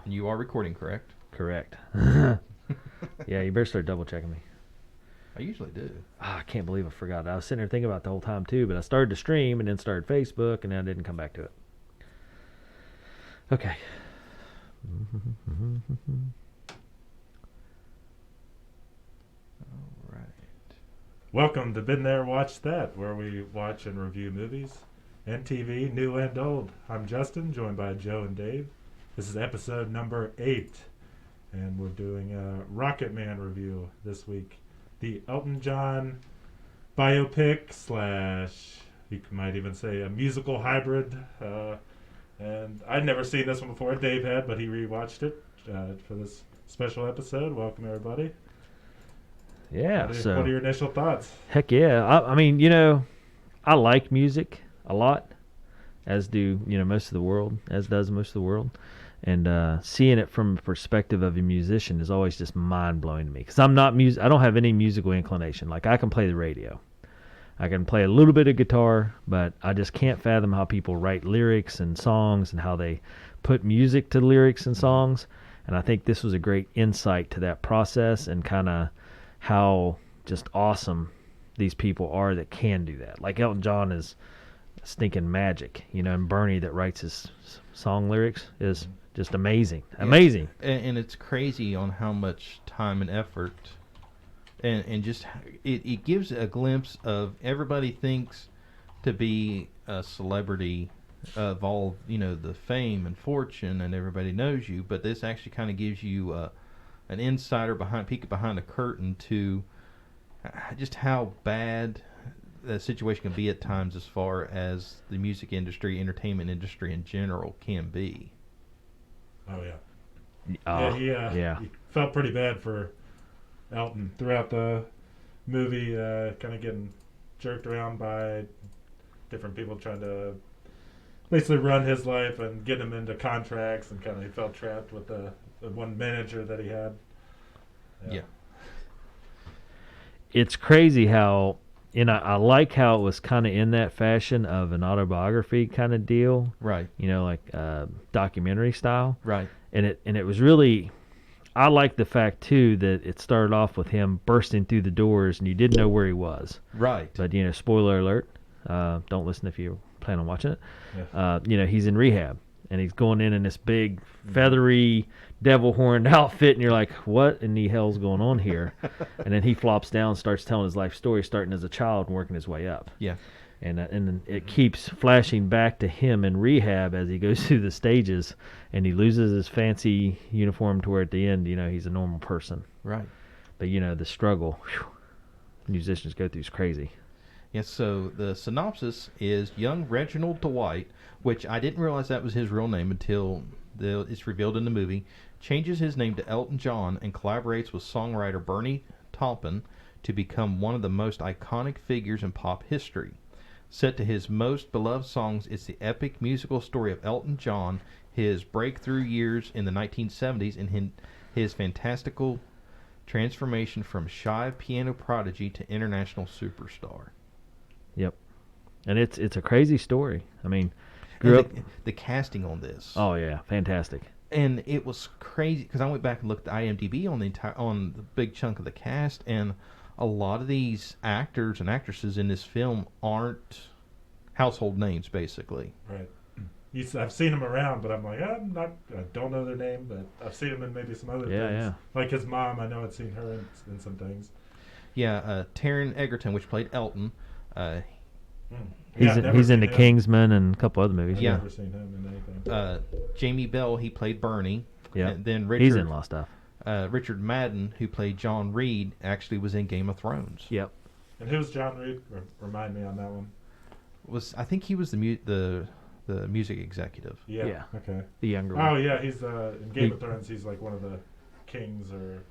You are recording, correct? Correct. Yeah, you better start double checking me. I usually do. I can't believe I forgot. I was sitting there thinking about it the whole time too, but I started to stream and then started Facebook and then I didn't come back to it. Okay. All right. Welcome to Been There, Watch That, where we watch and review movies and TV, new and old. I'm Justin, joined by Joe and Dave. This is episode number 8, and we're doing a Rocketman review this week. The Elton John biopic / you might even say a musical hybrid. And I'd never seen this one before. Dave had, but he rewatched it for this special episode. Welcome, everybody. Yeah. What are your initial thoughts? Heck yeah. I mean, I like music a lot, as do, most of the world, as does most of the world. And seeing it from the perspective of a musician is always just mind-blowing to me. Because I don't have any musical inclination. Like, I can play the radio. I can play a little bit of guitar, but I just can't fathom how people write lyrics and songs and how they put music to lyrics and songs. And I think this was a great insight to that process and kind of how just awesome these people are that can do that. Like Elton John is stinking magic, and Bernie that writes his song lyrics is just amazing. Amazing. And it's crazy on how much time and effort and just it gives a glimpse of everybody thinks to be a celebrity of all, the fame and fortune and everybody knows you, but this actually kind of gives you an insider peek behind the curtain to just how bad the situation can be at times as far as the music industry, entertainment industry in general can be. Oh, yeah. He felt pretty bad for Elton throughout the movie, kind of getting jerked around by different people trying to basically run his life and get him into contracts, and kind of he felt trapped with the one manager that he had. Yeah. It's crazy how, I like how it was kind of in that fashion of an autobiography kind of deal. Right. Like documentary style. Right. And it was really, I like the fact too that it started off with him bursting through the doors and you didn't know where he was. Right. But, spoiler alert, don't listen if you plan on watching it. Yeah. He's in rehab. And he's going in this big, feathery, devil-horned outfit, and you're like, what in the hell's going on here? And then he flops down, starts telling his life story, starting as a child and working his way up. Yeah. And then it keeps flashing back to him in rehab as he goes through the stages, and he loses his fancy uniform to where at the end, he's a normal person. Right. But, the struggle musicians go through is crazy. Yes, so the synopsis is young Reginald Dwight, which I didn't realize that was his real name until it's revealed in the movie, changes his name to Elton John and collaborates with songwriter Bernie Taupin to become one of the most iconic figures in pop history. Set to his most beloved songs, it's the epic musical story of Elton John, his breakthrough years in the 1970s, and his fantastical transformation from shy piano prodigy to international superstar. Yep. And it's a crazy story. I mean, the casting on this. Oh yeah, fantastic. And it was crazy because I went back and looked at IMDb on the big chunk of the cast, and a lot of these actors and actresses in this film aren't household names, basically. Right. I've seen them around, but I'm like, I don't know their name, but I've seen them in maybe some other things. Yeah. Like his mom, I know I'd seen her in some things. Yeah, Taron Egerton, which played Elton. He's in The Kingsman and a couple other movies. I've never seen him in anything. Jamie Bell, he played Bernie. Yeah. And then he's in a lot of stuff. Richard Madden, who played John Reed, actually was in Game of Thrones. Yep. And who's John Reed? Remind me on that one. I think he was the music executive. Yeah. Okay. The younger one. Oh yeah, he's in Game of Thrones. He's like one of the kings, or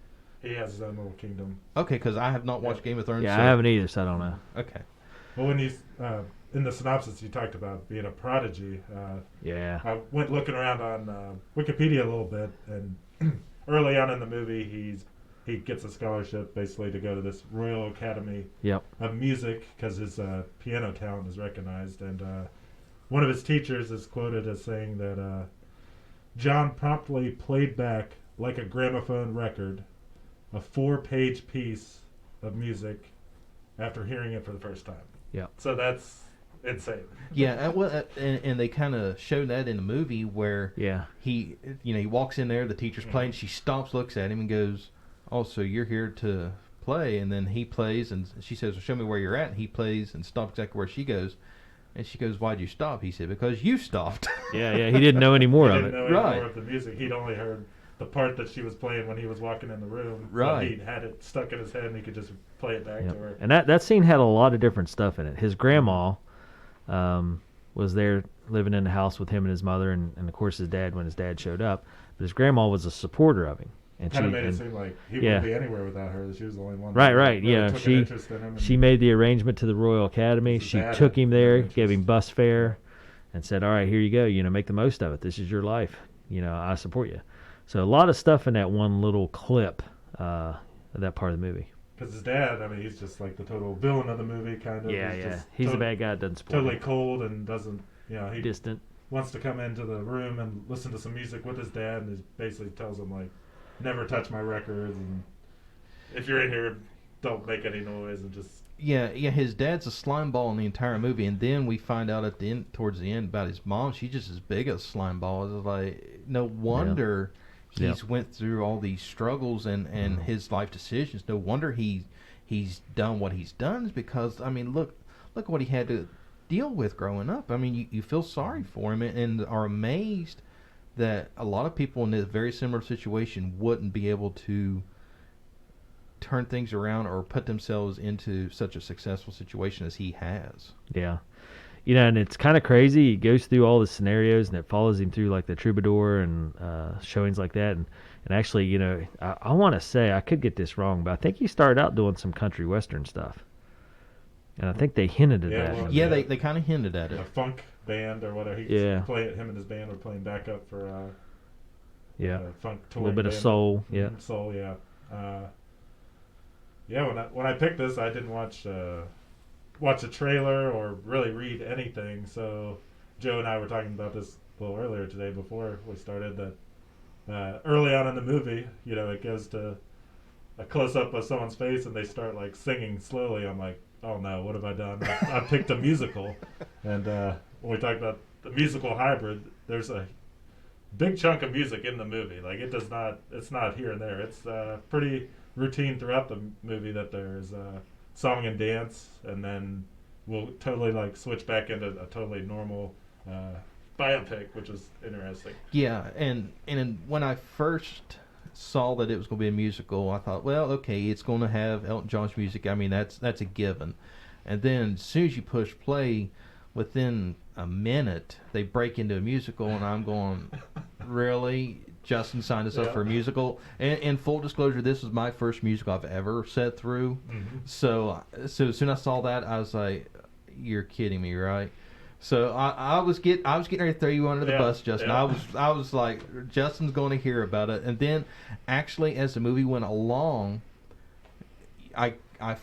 he has his own little kingdom. Okay, because I have not watched Game of Thrones. Yeah, I haven't either, so I don't know. Okay. Well, when he's in the synopsis, you talked about being a prodigy. Yeah. I went looking around on Wikipedia a little bit, and early on in the movie, he gets a scholarship basically to go to this Royal Academy of Music because his piano talent is recognized. And one of his teachers is quoted as saying that John promptly played back, like a gramophone record, a 4-page piece of music after hearing it for the first time. Yeah. So that's insane. Yeah, and they kind of showed that in the movie where he walks in there, the teacher's playing, she stops, looks at him, and goes, "Oh, so you're here to play?" And then he plays, and she says, "Well, show me where you're at." And he plays and stops exactly where she goes. And she goes, "Why'd you stop?" He said, "Because you stopped." Yeah. He didn't know any more of it. He didn't know any more of the music. He'd only heard the part that she was playing when he was walking in the room. Right. He had it stuck in his head, and he could just play it back to her. And that scene had a lot of different stuff in it. His grandma was there living in the house with him and his mother, and of course his dad when his dad showed up. But his grandma was a supporter of him. And kind of made it seem like he wouldn't be anywhere without her. She was the only one. That really took an interest in him. She made the arrangement to the Royal Academy. She took him there, gave him bus fare, and said, "All right, here you go. Make the most of it. This is your life. I support you." So a lot of stuff in that one little clip of that part of the movie. Because his dad, he's just like the total villain of the movie, kind of. Yeah. He's the bad guy that doesn't support totally him. cold and doesn't, he distant. Wants to come into the room and listen to some music with his dad, and he basically tells him, like, never touch my records, and if you're in here, don't make any noise, and just... Yeah, his dad's a slime ball in the entire movie, and then we find out towards the end about his mom. She's just as big as a slime ball. It's like, no wonder he's went through all these struggles and his life decisions. No wonder he's done what he's done, is because, look what he had to deal with growing up. You feel sorry for him and are amazed that a lot of people in this very similar situation wouldn't be able to turn things around or put themselves into such a successful situation as he has. Yeah. And it's kind of crazy. He goes through all the scenarios, and it follows him through, like, the Troubadour and showings like that. And actually, I want to say, I could get this wrong, but I think he started out doing some country western stuff. And I think they hinted at that. Well, they kind of hinted at it. A funk band or whatever. Him and his band were playing backup for a funk touring. A little bit band. of soul, Soul, yeah. When I picked this, I didn't watch a trailer or really read anything. So Joe and I were talking about this a little earlier today before we started, that early on in the movie, it goes to a close-up of someone's face and they start, like, singing slowly. I'm like, oh no, what have I done? I picked a musical. And when we talked about the musical hybrid, there's a big chunk of music in the movie. Like, it's not here and there. It's pretty routine throughout the movie that there's song and dance, and then we'll totally, like, switch back into a totally normal biopic, which is interesting. Yeah, and when I first saw that it was going to be a musical, I thought, well, okay, it's going to have Elton John's music. That's a given. And then as soon as you push play, within a minute, they break into a musical, and I'm going, really? Justin signed us up for a musical. And full disclosure, this was my first musical I've ever sat through. Mm-hmm. So as soon as I saw that, I was like, you're kidding me, right? So I was getting ready to throw you under the bus, Justin. Yeah. I was like, Justin's going to hear about it. And then, actually, as the movie went along, I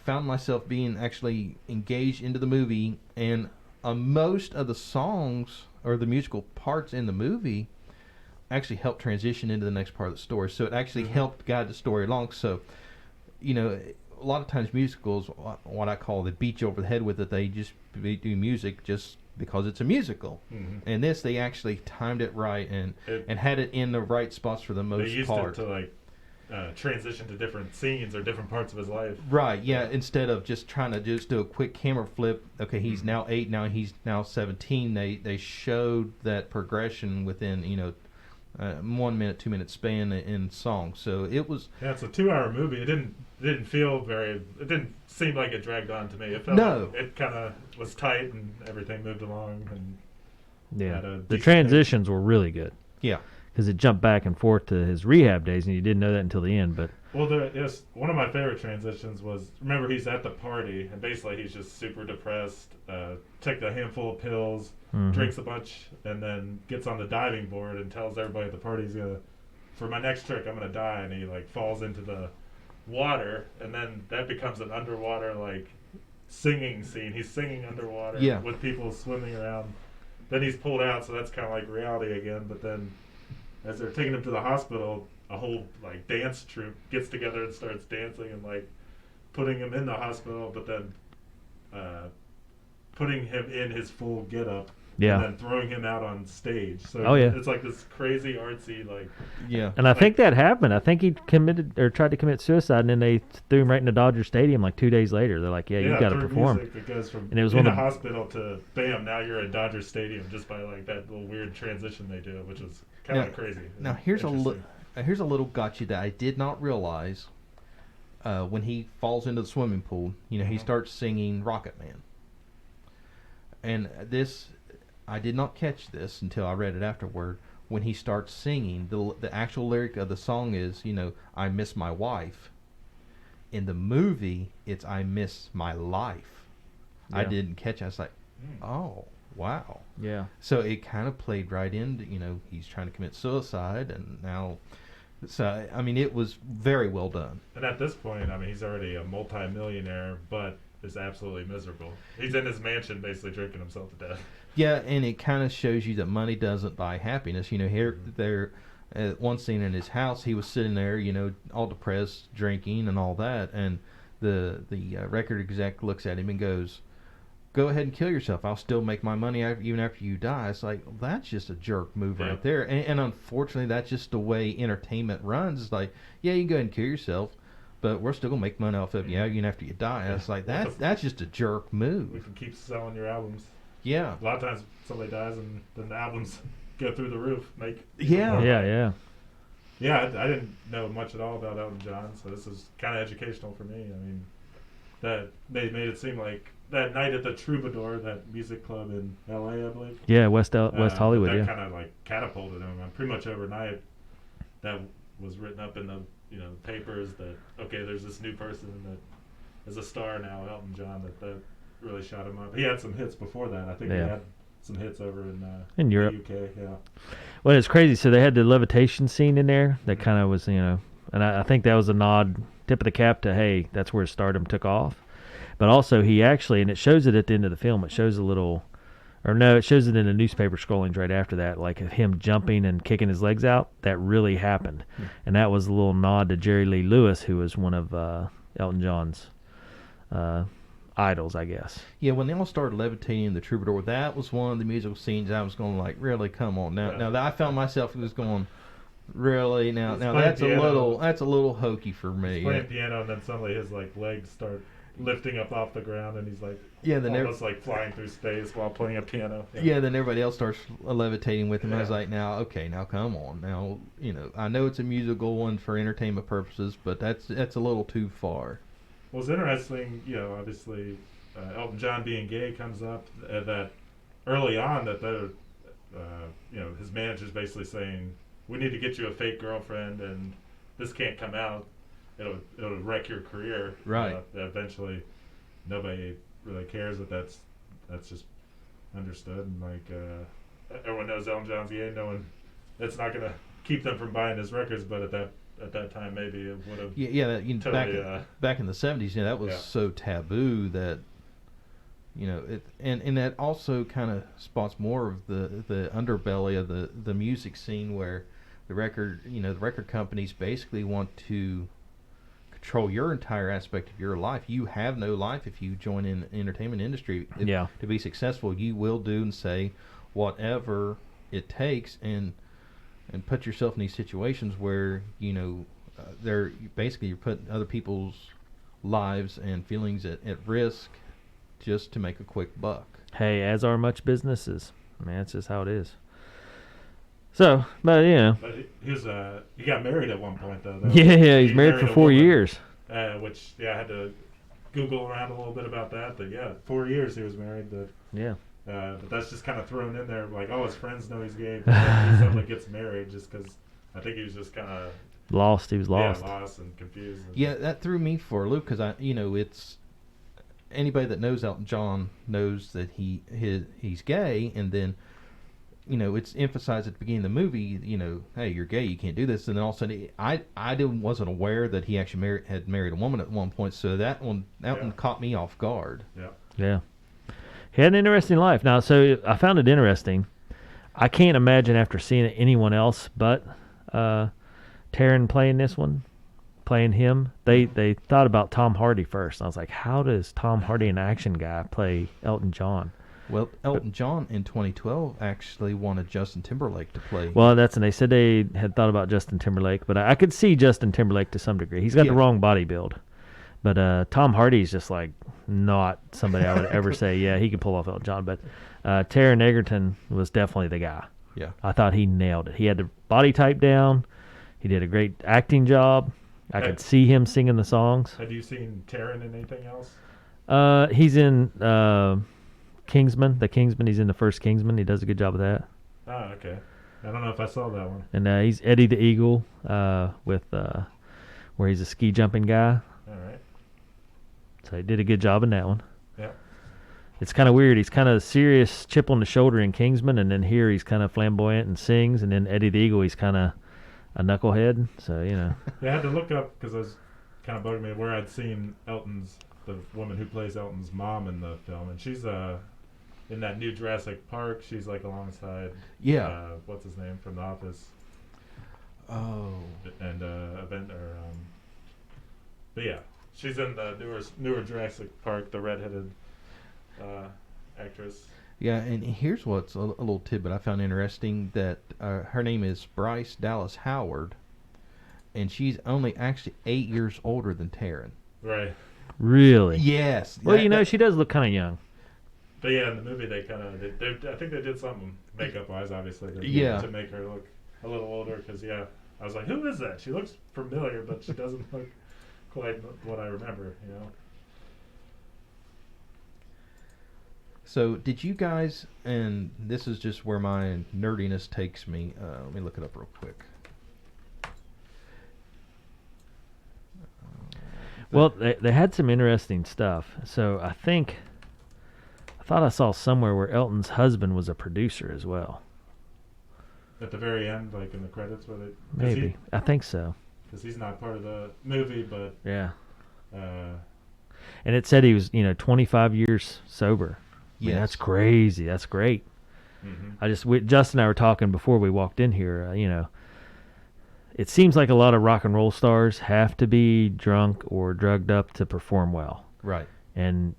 found myself being actually engaged into the movie, and most of the songs or the musical parts in the movie actually helped transition into the next part of the story. So it actually helped guide the story along. So, a lot of times musicals, what I call, they beat you over the head with it. They do music just because it's a musical. Mm-hmm. And this, they actually timed it right and had it in the right spots for the most part. They used it to, like, transition to different scenes or different parts of his life. Right, yeah. Instead of just trying to just do a quick camera flip, okay, he's now 8, now he's now 17. They showed that progression within, 1 minute, 2 minute span in songs. So it was... Yeah, it's a 2-hour movie. It didn't feel very... It didn't seem like it dragged on to me. It felt like it kind of was tight and everything moved along. And the transitions were really good. Yeah. Because it jumped back and forth to his rehab days, and you didn't know that until the end. But one of my favorite transitions was, remember, he's at the party, and basically he's just super depressed, took a handful of pills, drinks a bunch, and then gets on the diving board and tells everybody at the party he's going to, for my next trick, I'm going to die, and he, like, falls into the water, and then that becomes an underwater, like, singing scene. He's singing underwater with people swimming around. Then he's pulled out, so that's kind of like reality again, but then as they're taking him to the hospital, a whole like dance troupe gets together and starts dancing and like putting him in the hospital, but then putting him in his full getup. Yeah. And then throwing him out on stage. So Oh, yeah. it's like this crazy artsy like. Yeah. And I think that happened. I think he committed or tried to commit suicide, and then they threw him right in the Dodger Stadium like 2 days later. They're like, "Yeah, you got to through perform." Music that goes from And it was in one the of hospital to bam, now you're at Dodger Stadium just by like that little weird transition they do, which is kind of crazy. Now here's a little gotcha that I did not realize. When he falls into the swimming pool, he starts singing Rocketman, and this. I did not catch this until I read it afterward. When he starts singing, the actual lyric of the song is, I miss my wife. In the movie, it's I miss my life. Yeah. I didn't catch it. I was like, oh, wow. Yeah. So it kind of played right into, he's trying to commit suicide, and now... So, I mean, it was very well done. And at this point, I mean, he's already a multi-millionaire, but is absolutely miserable. He's in his mansion basically drinking himself to death. Yeah, and it kind of shows you that money doesn't buy happiness. Here, there, one scene in his house, he was sitting there, all depressed, drinking and all that, and the record exec looks at him and goes, "Go ahead and kill yourself. I'll still make my money even after you die." It's like, well, that's just a jerk move right there. And unfortunately, that's just the way entertainment runs. It's like, yeah, you can go ahead and kill yourself, but we're still gonna make money off of you even after you die. It's like that's just a jerk move. We can keep selling your albums. Yeah. A lot of times somebody dies and then the albums go through the roof. Yeah. Yeah, I didn't know much at all about Elton John, so this is kind of educational for me. I mean, that they made it seem like that night at the Troubadour, that music club in L.A., I believe. Yeah, West Hollywood. That Yeah. kind of like catapulted him. And pretty much overnight, that was written up in the papers that there's this new person that is a star now, Elton John. That really shot him up. He had some hits before that. I think he had some hits over in Europe. the UK. Yeah. Well, it's crazy. So they had the levitation scene in there that kind of was, and I think that was a nod, tip of the cap to, hey, that's where stardom took off. But also he actually, and it shows it at the end of the film, it shows it shows it in the newspaper scrollings right after that, like him jumping and kicking his legs out. That really happened. And that was a little nod to Jerry Lee Lewis, who was one of Elton John's idols, I guess. Yeah, when they all started levitating in the Troubadour, that was one of the musical scenes I was going like, really, come on. Now that I found myself was going, really? Now that's piano. That's a little hokey for me. He's playing piano, and then suddenly his legs start lifting up off the ground, and he's like almost like flying through space while playing a piano. Yeah, then everybody else starts levitating with him. Yeah. I was like, now come on. Now, I know it's a musical one for entertainment purposes, but that's a little too far. Well, it's interesting, obviously, Elton John being gay comes up, that early on that his manager's basically saying, we need to get you a fake girlfriend, and this can't come out. It'll wreck your career. Right. Eventually, nobody really cares that that's just understood, and everyone knows Elton John's gay. No one, it's not gonna keep them from buying his records, but at that time maybe it would have. Yeah. Totally, back in the 70s, that was so taboo that. And that also kind of spots more of the underbelly of the music scene, where the record companies basically want to control your entire aspect of your life. You have no life if you join in the entertainment industry. To be successful, you will do and say whatever it takes, and put yourself in these situations where you're putting other people's lives and feelings at risk just to make a quick buck. Hey, as are much businesses. Man, that's just how it is. So, but But he got married at one point though. He's married for 4 years. Which I had to Google around a little bit about that. But 4 years he was married. But that's just kind of thrown in there, like, his friends know he's gay, but then he suddenly gets married just because I think he was just kind of lost. He was lost. Yeah, lost and confused. Yeah, that threw me for a loop because it's anybody that knows Elton John knows that he's gay, and then it's emphasized at the beginning of the movie, hey, you're gay, you can't do this, and then all of a sudden I wasn't aware that he actually had married a woman at one point, so that one caught me off guard. Yeah. He had an interesting life. Now, so I found it interesting. I can't imagine after seeing it anyone else but Taron playing him. They thought about Tom Hardy first. I was like, how does Tom Hardy, an action guy, play Elton John? Well, Elton John in 2012 actually wanted Justin Timberlake to play. Well, and they said they had thought about Justin Timberlake, but I could see Justin Timberlake to some degree. He's got the wrong body build. But Tom Hardy's just like not somebody I would ever say, yeah, he could pull off Elton John. But Taron Egerton was definitely the guy. Yeah. I thought he nailed it. He had the body type down. He did a great acting job. I could see him singing the songs. Have you seen Taron in anything else? He's in Kingsman. The Kingsman. He's in the first Kingsman. He does a good job of that. Oh, okay. I don't know if I saw that one. And he's Eddie the Eagle with where he's a ski jumping guy. All right. So he did a good job in that one. Yeah. It's kind of weird. He's kind of serious, chip on the shoulder in Kingsman, and then here he's kind of flamboyant and sings, and then Eddie the Eagle, he's kind of a knucklehead. So, you know. Yeah, I had to look up because I was kind of bugging me where I'd seen the woman who plays Elton's mom in the film, and she's in that new Jurassic Park. She's like alongside what's his name from The Office. Oh. And but yeah, she's in the newer Jurassic Park, the redheaded actress. Yeah, and here's what's a little tidbit I found interesting, that her name is Bryce Dallas Howard, and she's only actually 8 years older than Taron. Right. Really? Yes. Well, you know, she does look kind of young. But yeah, in the movie they kind of, I think they did something makeup-wise, obviously, to make her look a little older. Because I was like, who is that? She looks familiar, but she doesn't look quite what I remember, you know. So, did you guys, and this is just where my nerdiness takes me. Let me look it up real quick. Well, they had some interesting stuff. So I thought I saw somewhere where Elton's husband was a producer as well. At the very end, like in the credits, where they maybe I think so. Because he's not part of the movie, but yeah. And it said he was 25 years sober. I mean, that's crazy. That's great. Mm-hmm. Justin and I were talking before we walked in here. It seems like a lot of rock and roll stars have to be drunk or drugged up to perform well. Right. And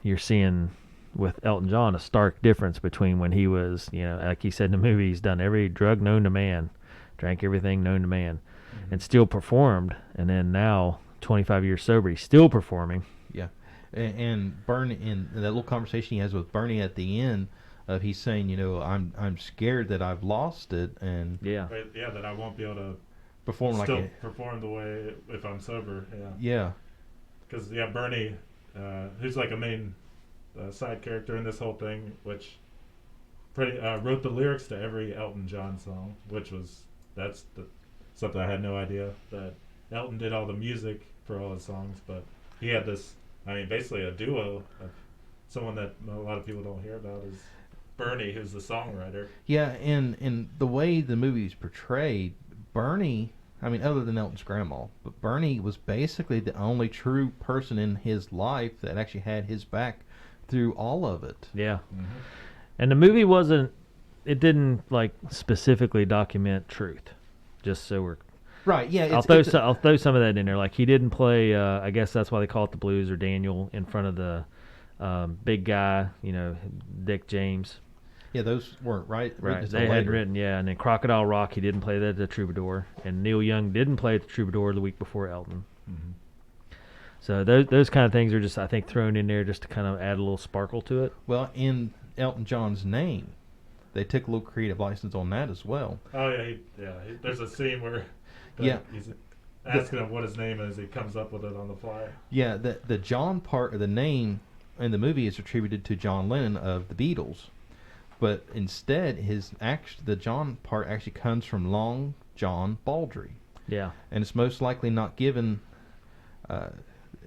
you're seeing with Elton John a stark difference between when he was, like he said in the movie, he's done every drug known to man, drank everything known to man, and still performed. And then now, 25 years sober, he's still performing. Yeah. And Bernie, in that little conversation he has with Bernie at the end, he's saying, I'm scared that I've lost it, and that I won't be able to perform perform the way if I'm sober. Yeah. Because Bernie, who's like a main side character in this whole thing, which wrote the lyrics to every Elton John song, that's something I had no idea, that Elton did all the music for all his songs, but he had this, basically a duo of someone that a lot of people don't hear about is Bernie, who's the songwriter. Yeah, and the way the movie's portrayed, Bernie, other than Elton's grandma, but Bernie was basically the only true person in his life that actually had his back through all of it. Yeah. Mm-hmm. And the movie didn't like specifically document truth. Just so we're right. Yeah. I'll throw some of that in there. Like he didn't play. I guess that's why they call it the Blues or Daniel in front of the big guy. Dick James. Yeah, those weren't right. They had written, and then Crocodile Rock, he didn't play that at the Troubadour, and Neil Young didn't play at the Troubadour the week before Elton. Mm-hmm. So those kind of things are just, I think, thrown in there just to kind of add a little sparkle to it. Well, in Elton John's name, they took a little creative license on that as well. Oh yeah, there's a scene where he's asking him what his name is. He comes up with it on the fly. Yeah, the John part of the name in the movie is attributed to John Lennon of the Beatles. But instead, the John part actually comes from Long John Baldry. Yeah. And it's most likely not given,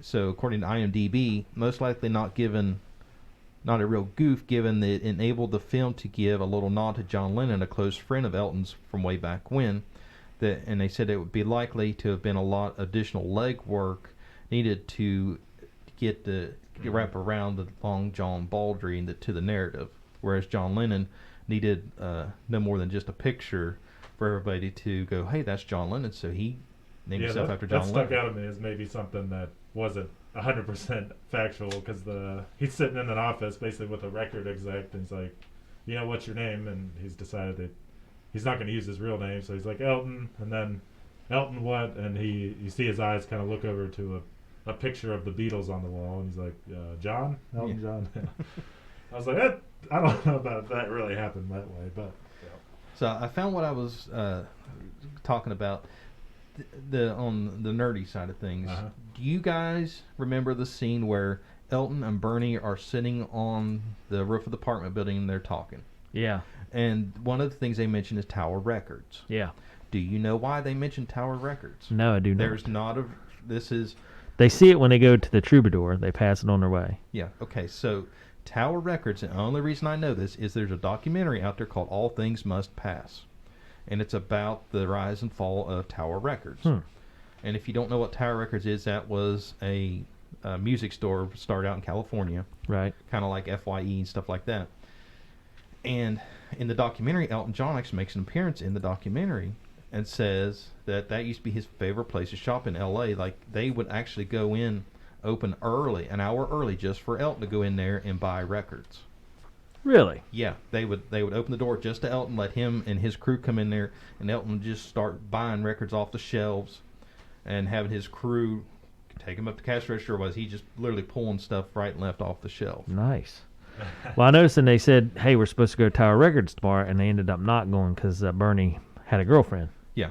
so according to IMDb, most likely not a real goof, given that it enabled the film to give a little nod to John Lennon, a close friend of Elton's from way back when. And they said it would be likely to have been a lot of additional legwork needed to wrap around the Long John Baldry to the narrative. Whereas John Lennon needed no more than just a picture for everybody to go, hey, that's John Lennon. So he named himself after John That Lennon. stuck out of me as maybe something that wasn't 100% factual, because he's sitting in an office basically with a record exec, and he's like, you know, what's your name? And he's decided that he's not going to use his real name, so he's like, Elton, and then Elton what? And you see his eyes kind of look over to a picture of the Beatles on the wall, and he's like, John? Elton John? I was like, I don't know about if that really happened that way, but... So I found what I was talking about on the nerdy side of things. Uh-huh. Do you guys remember the scene where Elton and Bernie are sitting on the roof of the apartment building and they're talking? Yeah. And one of the things they mention is Tower Records. Yeah. Do you know why they mention Tower Records? No, I do not. There's not a... This is... They see it when they go to the Troubadour. They pass it on their way. Yeah, okay, so Tower Records, and the only reason I know this is there's a documentary out there called All Things Must Pass. And it's about the rise and fall of Tower Records. And if you don't know what Tower Records is, that was a music store started out in California. Right. Kind of like FYE and stuff like that. And in the documentary, Elton John actually makes an appearance in the documentary and says that used to be his favorite place to shop in L.A. Like, they would actually go in, open early, an hour early, just for Elton to go in there and buy records. Really? Yeah, they would open the door just to Elton, let him and his crew come in there, and Elton would just start buying records off the shelves and having his crew take him up to cash register. Was he just literally pulling stuff right and left off the shelf? Nice. Well, I noticed, and they said, hey, we're supposed to go to Tower Records tomorrow, and they ended up not going because Bernie had a girlfriend. Yeah.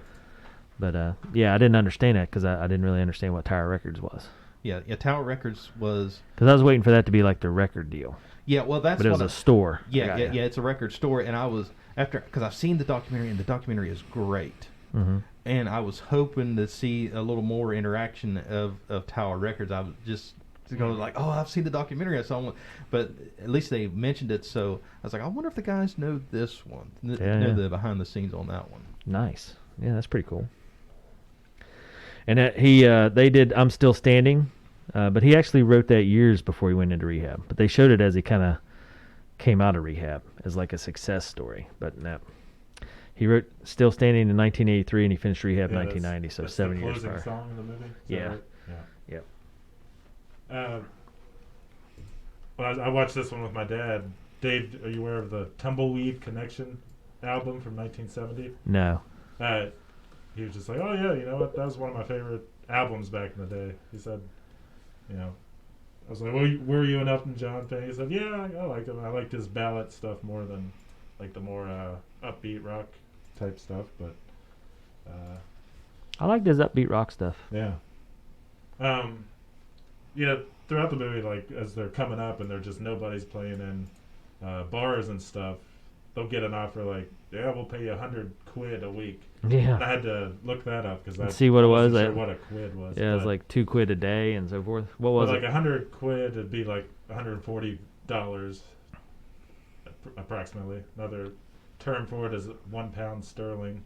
But, yeah, I didn't understand that because I didn't really understand what Tower Records was. Yeah, Tower Records was... Because I was waiting for that to be like the record deal. Yeah, well, that's but it was a store. Yeah, it's a record store, and I was because I've seen the documentary, and the documentary is great. Mm-hmm. And I was hoping to see a little more interaction of Tower Records. I was just going like, oh, I've seen the documentary, I saw one, but at least they mentioned it. So I was like, I wonder if the guys know this one, know the behind the scenes on that one. Nice, yeah, that's pretty cool. And they did "I'm Still Standing." But he actually wrote that years before he went into rehab. But they showed it as he kind of came out of rehab as like a success story. But no. He wrote Still Standing in 1983 and he finished rehab in 1990, so that's 7 years prior. prior. The closing song in the movie? Yeah. Right? Yeah. Yep. Well, I watched this one with my dad. Dave, are you aware of the Tumbleweed Connection album from 1970? No. He was just like, oh yeah, you know what? That was one of my favorite albums back in the day. He said, you know, I was like, well, were you an Elton John fan? He said, yeah, I liked him. I liked his ballad stuff more than like the more upbeat rock type stuff. But I liked his upbeat rock stuff. yeah, yeah. Throughout the movie, like as they're coming up and they're just nobody's playing in bars and stuff, they'll get an offer like, yeah, we'll pay you £100 a week. Yeah. And I had to look that up because I see what it was. wasn't sure what a quid was. Yeah, it was like £2 a day and so forth. What was like it? £100 would be like $140 approximately. Another term for it is £1 sterling.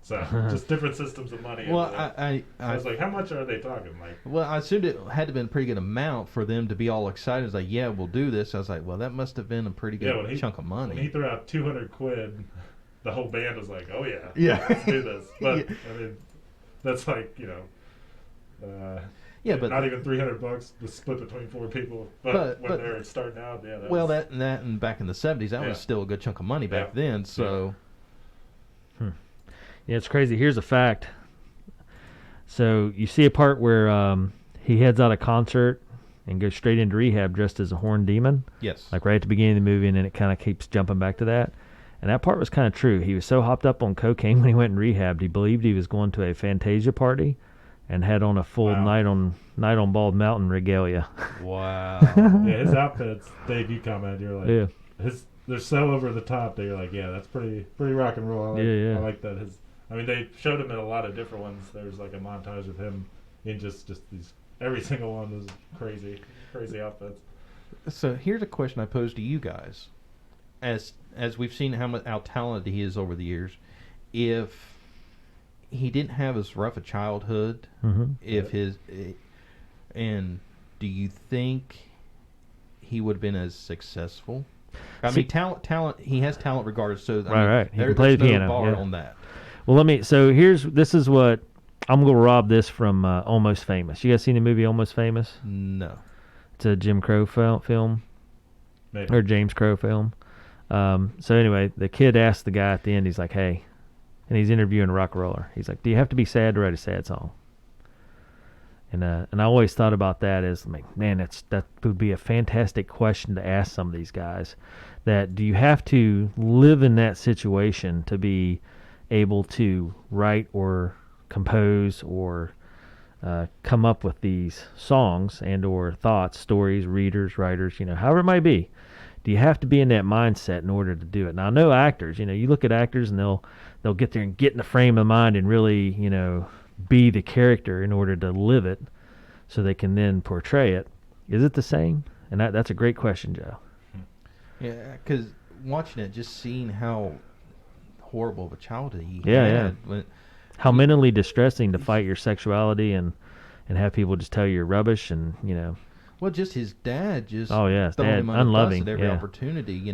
So just different systems of money. Well, I was like, how much are they talking? Like, well, I assumed it had to have been a pretty good amount for them to be all excited. It's like, yeah, we'll do this. I was like, well, that must have been a pretty good chunk of money. When he threw out £200, the whole band was like, oh yeah, yeah, let's do this. But yeah. I mean, that's like, you know, yeah, but not even $300 was split between 4 people. But when they're starting out, yeah. That and back in the 70s, that was still a good chunk of money back then. So. Yeah, it's crazy. Here's a fact. So you see a part where he heads out of concert and goes straight into rehab dressed as a horned demon. Yes. Like right at the beginning of the movie, and then it kind of keeps jumping back to that. And that part was kind of true. He was so hopped up on cocaine when he went in rehab, he believed he was going to a Fantasia party and had on a full Night on Bald Mountain regalia. Wow. Yeah, his outfits, Dave, you commented, you're like, they're so over the top that you're like, yeah, that's pretty rock and roll. I like that. I mean, they showed him in a lot of different ones. There's like a montage of him in just these. Every single one was crazy outfits. So here's a question I pose to you guys, as we've seen how talented he is over the years. If he didn't have as rough a childhood, and do you think he would have been as successful? I mean, talent. He has talent regardless. So Right. He can play the piano. Bar Yeah. on that. Well, this is what I'm gonna rob this from Almost Famous. You guys seen the movie Almost Famous? No. It's a Jim Crow film Maybe. or James Crow film. So anyway, the kid asked the guy at the end. He's like, "Hey," and he's interviewing a rock roller. He's like, "Do you have to be sad to write a sad song?" And I always thought about that as, like, man, that would be a fantastic question to ask some of these guys. That do you have to live in that situation to be able to write or compose or come up with these songs and or thoughts, stories, readers, writers, however it might be. Do you have to be in that mindset in order to do it? Now, I know actors, you look at actors and they'll get there and get in the frame of mind and really, be the character in order to live it so they can then portray it. Is it the same? And that's a great question, Joe. Yeah, because watching it, just seeing how horrible of a childhood he Yeah. had. How mentally distressing to fight your sexuality and have people just tell you you're rubbish and, Well, just his dad just Oh, yeah, his throwing dad, him under the bus unloving, at every yeah. opportunity.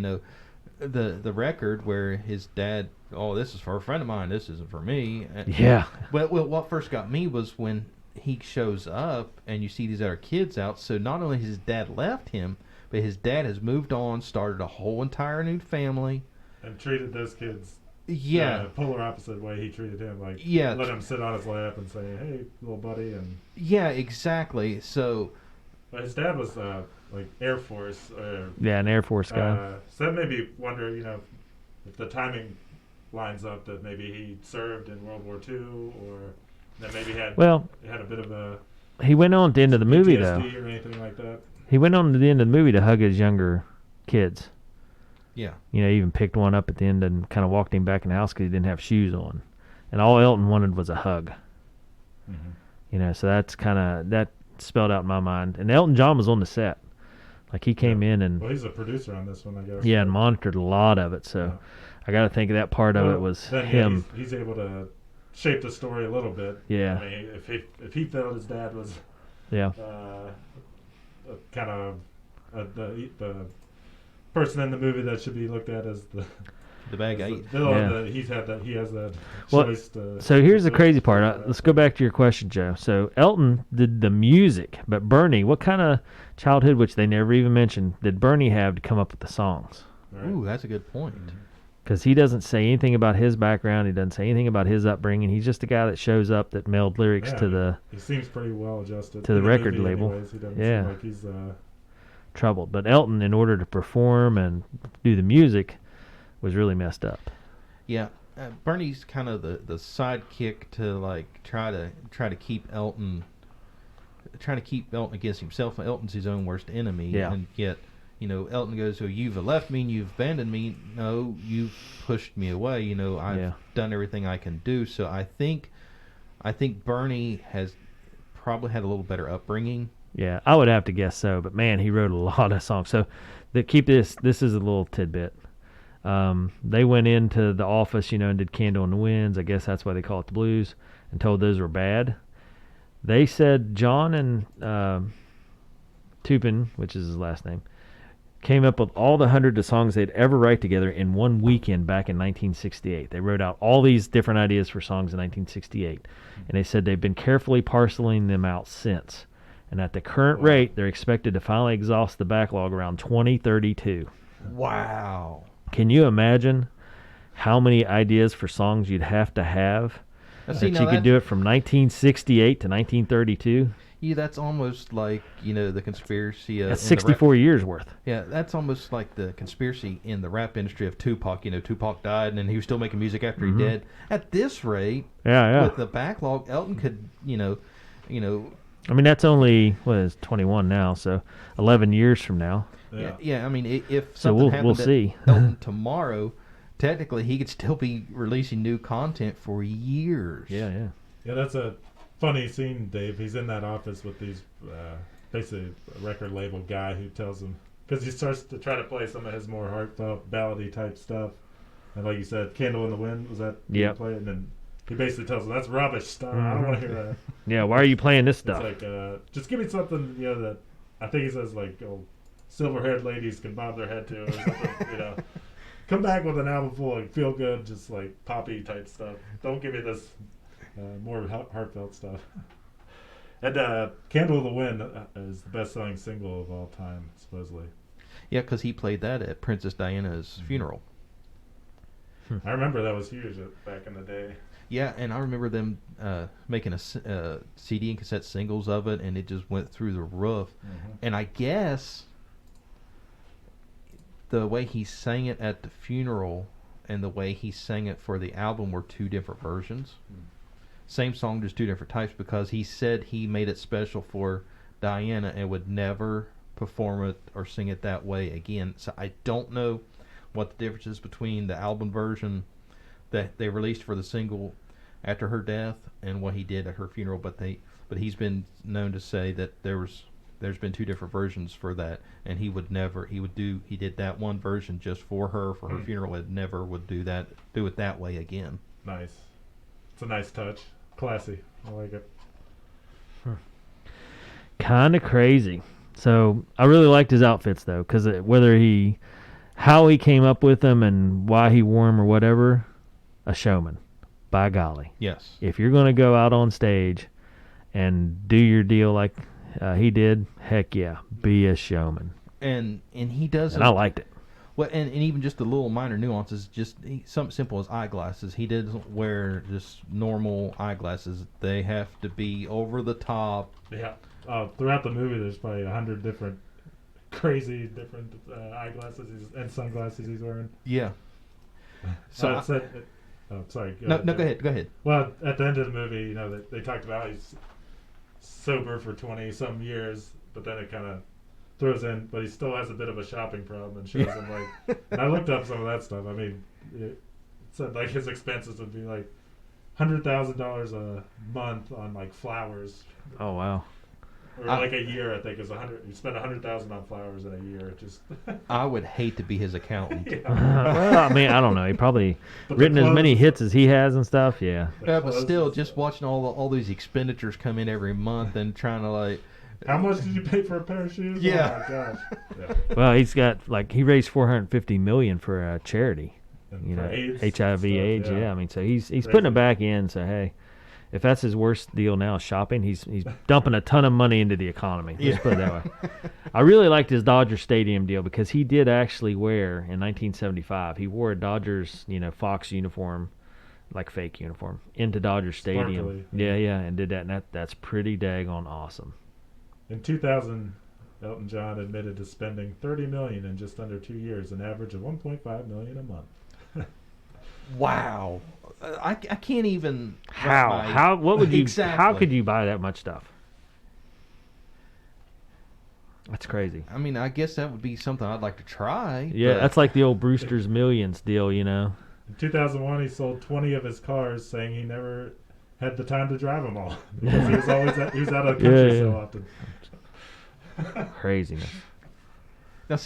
The record where his dad, oh, this is for a friend of mine, this isn't for me. Yeah. Well, what first got me was when he shows up and you see these other kids out. So not only has his dad left him, but his dad has moved on, started a whole entire new family. And treated those kids Yeah. polar opposite way he treated him. Like, Yeah. let him sit on his lap and say, "Hey, little buddy." And Yeah, exactly. So but his dad was like Air Force. Yeah, an Air Force guy. So that made me wonder, if the timing lines up that maybe he served in World War II, or that maybe had a bit of a He went on at the end of the movie, though. PTSD or anything like that. He went on to the end of the movie to hug his younger kids. yeah. Even picked one up at the end and kind of walked him back in the house because he didn't have shoes on. And all Elton wanted was a hug. Mm-hmm. So that's that spelled out in my mind. And Elton John was on the set. Like, he came in and... Well, he's a producer on this one, I guess. Yeah, and monitored a lot of it. So I got to think that part of it was then, him. He's able to shape the story a little bit. Yeah. I mean, if he felt his dad was Yeah. kind of the person in the movie that should be looked at as the bad guy. villain, he has that choice to... So here's the crazy part. Let's go back to your question, Joe. So Elton did the music, but Bernie, what kind of childhood, which they never even mentioned, did Bernie have to come up with the songs? Right. Ooh, that's a good point. Because he doesn't say anything about his background. He doesn't say anything about his upbringing. He's just a guy that shows up that mailed lyrics to the He seems pretty well adjusted to the in record movie label. anyways. He doesn't Yeah. seem like he's troubled. But Elton, in order to perform and do the music, was really messed up. Yeah, Bernie's kind of the sidekick to like try to keep Elton against himself. Elton's his own worst enemy. Yeah. And yet, Elton goes, "Oh, you've left me and you've abandoned me. No, you've pushed me away. I've done everything I can do." So I think Bernie has probably had a little better upbringing. Yeah, I would have to guess so. But man, he wrote a lot of songs. So keep this. This is a little tidbit. They went into the office, and did Candle in the Winds. I guess that's why they call it the blues, and told those were bad. They said John and Tupin, which is his last name, came up with all the hundreds of songs they'd ever write together in one weekend back in 1968. They wrote out all these different ideas for songs in 1968, and they said they've been carefully parceling them out since. And at the current rate, they're expected to finally exhaust the backlog around 2032. Wow. Can you imagine how many ideas for songs you'd have to have that you could do it from 1968 to 1932? Yeah, that's almost like, the conspiracy. That's 64 years worth. Yeah, that's almost like the conspiracy in the rap industry of Tupac. Tupac died and then he was still making music after he did. At this rate, with the backlog, Elton could, I mean, that's only, 21 now, so 11 years from now. Yeah. I mean, if So something happened we'll to see. Elton tomorrow, technically he could still be releasing new content for years. Yeah. Yeah, that's a funny scene, Dave. He's in that office with these basically a record label guy who tells him, because he starts to try to play some of his more heartfelt ballady type stuff, and like you said, "Candle in the Wind" was that? Yeah. Play it, and then he basically tells him, "That's rubbish stuff. I don't want to hear that." Yeah, why are you playing this stuff? It's like, just give me something, that I think he says like, "Oh, silver-haired ladies can bob their head to, or something. Come back with an album full of feel good, just like poppy type stuff. Don't give me this more heartfelt stuff. And "Candle in the Wind" is the best-selling single of all time, supposedly. Yeah, because he played that at Princess Diana's funeral. I remember that was huge back in the day. Yeah, and I remember them making a CD and cassette singles of it, and it just went through the roof. Mm-hmm. And I guess the way he sang it at the funeral and the way he sang it for the album were two different versions. Mm. Same song, just two different types, because he said he made it special for Diana and would never perform it or sing it that way again. So I don't know what the difference is between the album version that they released for the single after her death and what he did at her funeral, but he's been known to say that there's been two different versions for that, and he did that one version just for her funeral, and never would do it that way again. Nice. It's a nice touch. Classy. I like it. Kind of crazy. So I really liked his outfits though, because how he came up with them and why he wore them or whatever, a showman. By golly. Yes. If you're going to go out on stage and do your deal like he did, heck yeah, be a showman. And he does. And I liked it. Well, and even just the little minor nuances, just something simple as eyeglasses. He doesn't wear just normal eyeglasses. They have to be over the top. Yeah. Throughout the movie, there's probably 100 different eyeglasses and sunglasses he's wearing. Yeah. So sorry. Go ahead. Well, at the end of the movie, they talked about he's sober for 20-some years, but then it kind of throws in, but he still has a bit of a shopping problem and shows him like. And I looked up some of that stuff. I mean, it said like his expenses would be like $100,000 a month on like flowers. Oh wow. Or like a year, I think is 100. You spend 100,000 on flowers in a year. Just. I would hate to be his accountant. Well, I mean, I don't know. He probably written as many hits as he has and stuff. Yeah. Yeah, but still, just watching all these expenditures come in every month and trying to like. How much did you pay for a pair of shoes? Yeah. Oh my gosh. Yeah. Well, he's got he raised $450 million for a charity. And for AIDS HIV/AIDS. stuff, Yeah. I mean, so he's putting it back in. So hey. If that's his worst deal now, shopping, he's dumping a ton of money into the economy. Let's put it that way. I really liked his Dodger Stadium deal because he did actually wear, in 1975, he wore a Dodgers, Fox uniform, like fake uniform, into Dodger Stadium. Sparkly. Yeah, and did that, and that's pretty daggone awesome. In 2000, Elton John admitted to spending $30 million in just under 2 years, an average of $1.5 million a month. Wow. I can't even. What would you? Exactly. How could you buy that much stuff? That's crazy. I mean, I guess that would be something I'd like to try. Yeah, that's like the old Brewster's Millions deal, In 2001, he sold 20 of his cars, saying he never had the time to drive them all because he was out of the country so often. Craziness. Now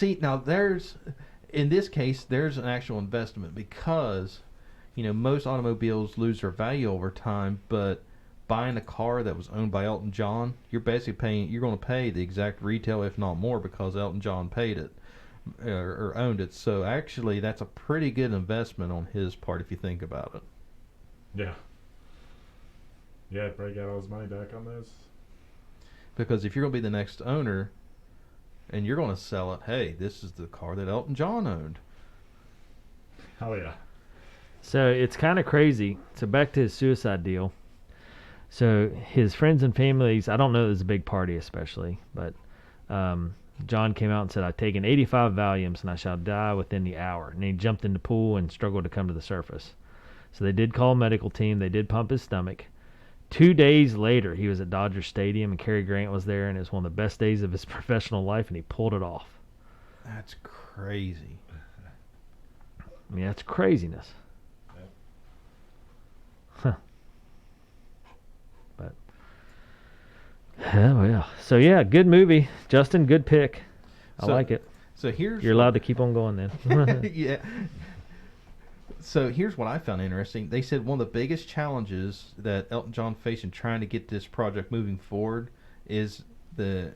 in this case, there's an actual investment because. Most automobiles lose their value over time, but buying a car that was owned by Elton John, you're going to pay the exact retail, if not more, because Elton John paid it or owned it. So actually, that's a pretty good investment on his part if you think about it. Yeah. Yeah, probably got all his money back on this. Because if you're going to be the next owner and you're going to sell it, hey, this is the car that Elton John owned. Oh, yeah. So it's kind of crazy. So back to his suicide deal. So his friends and families, I don't know if it was a big party especially, but John came out and said, I've taken 85 Valiums and I shall die within the hour. And he jumped in the pool and struggled to come to the surface. So they did call a medical team. They did pump his stomach. 2 days later, he was at Dodger Stadium and Cary Grant was there, and it was one of the best days of his professional life, and he pulled it off. That's crazy. I mean, that's craziness. But well, so yeah, good movie, Justin. Good pick. I like it. So you're allowed to keep on going then. Yeah. So here's what I found interesting. They said one of the biggest challenges that Elton John faced in trying to get this project moving forward is the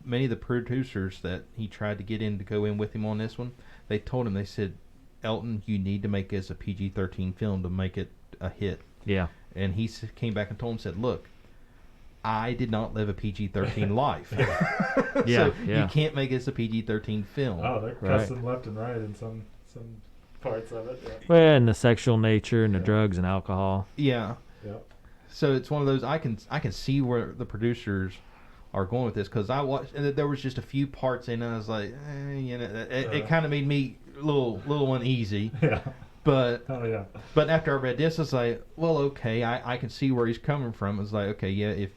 many of the producers that he tried to get in to go in with him on this one, they told him, they said, Elton, you need to make this a PG-13 film to make it a hit. Yeah. And he came back and told him, said, look, I did not live a PG-13 life. Yeah, So you can't make this a PG-13 film. Oh, they're cussing left and right in some parts of it. Yeah. Well, and the sexual nature and the drugs and alcohol. Yeah. Yep. So it's one of those, I can see where the producers are going with this, because I watched, and there was just a few parts in it, and I was like, it kind of made me a little uneasy. Yeah. But yeah. But after I read this, I was like, well, okay, I can see where he's coming from. It's like, okay, yeah, if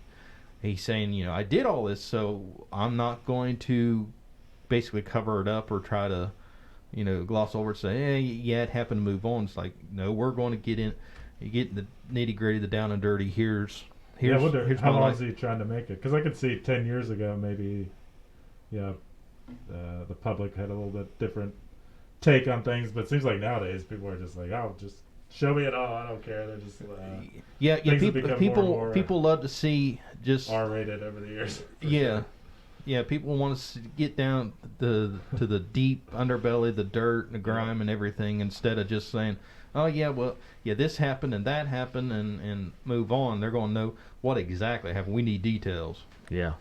he's saying, I did all this, so I'm not going to basically cover it up or try to, gloss over it, say, yeah, it happened, to move on. It's like, no, we're going to get in the nitty gritty, the down and dirty. Here's I wonder here's how my long life. is he trying to make it? Because I could see 10 years ago, maybe, the public had a little bit different take on things, but it seems like nowadays people are just like, oh, just show me it all. I don't care. They're just People love to see just R-rated over the years. Yeah. Yeah, people want to get down to the deep underbelly, the dirt and the grime and everything, instead of just saying, oh, yeah, well, yeah, this happened and that happened, and move on. They're going to know what exactly happened. We need details. Yeah.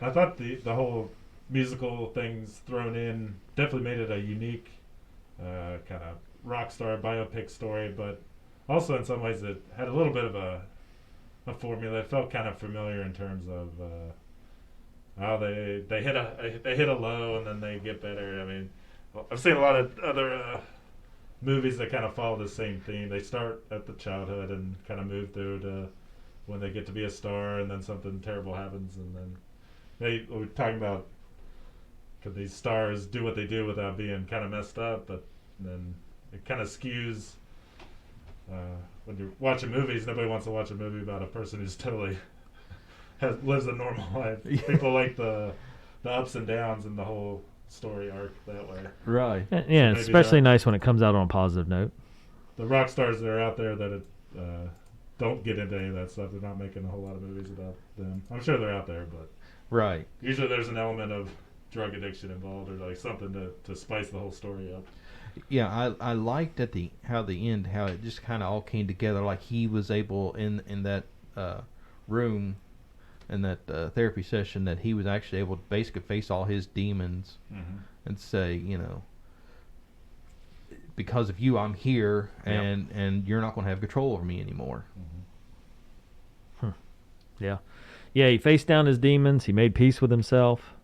I thought the whole musical things thrown in definitely made it a unique kind of rock star biopic story, but also in some ways it had a little bit of a formula. It felt kind of familiar in terms of how they hit a low and then they get better. I mean, I've seen a lot of other movies that kind of follow the same theme. They start at the childhood and kind of move through to when they get to be a star, and then something terrible happens, and then we're talking about, could these stars do what they do without being kind of messed up, but then it kind of skews when you're watching movies. Nobody wants to watch a movie about a person who's totally lives a normal life. People like the ups and downs and the whole story arc that way. Right. Yeah, it's especially nice when it comes out on a positive note. The rock stars that are out there that don't get into any of that stuff, they're not making a whole lot of movies about them. I'm sure they're out there, but right. Usually there's an element of drug addiction involved, or like something to spice the whole story up. Yeah, I liked at how it just kind of all came together. Like he was able in that room, in that therapy session, that he was actually able to basically face all his demons and say, because of you, I'm here, and you're not going to have control over me anymore. Yeah. Yeah, he faced down his demons, he made peace with himself,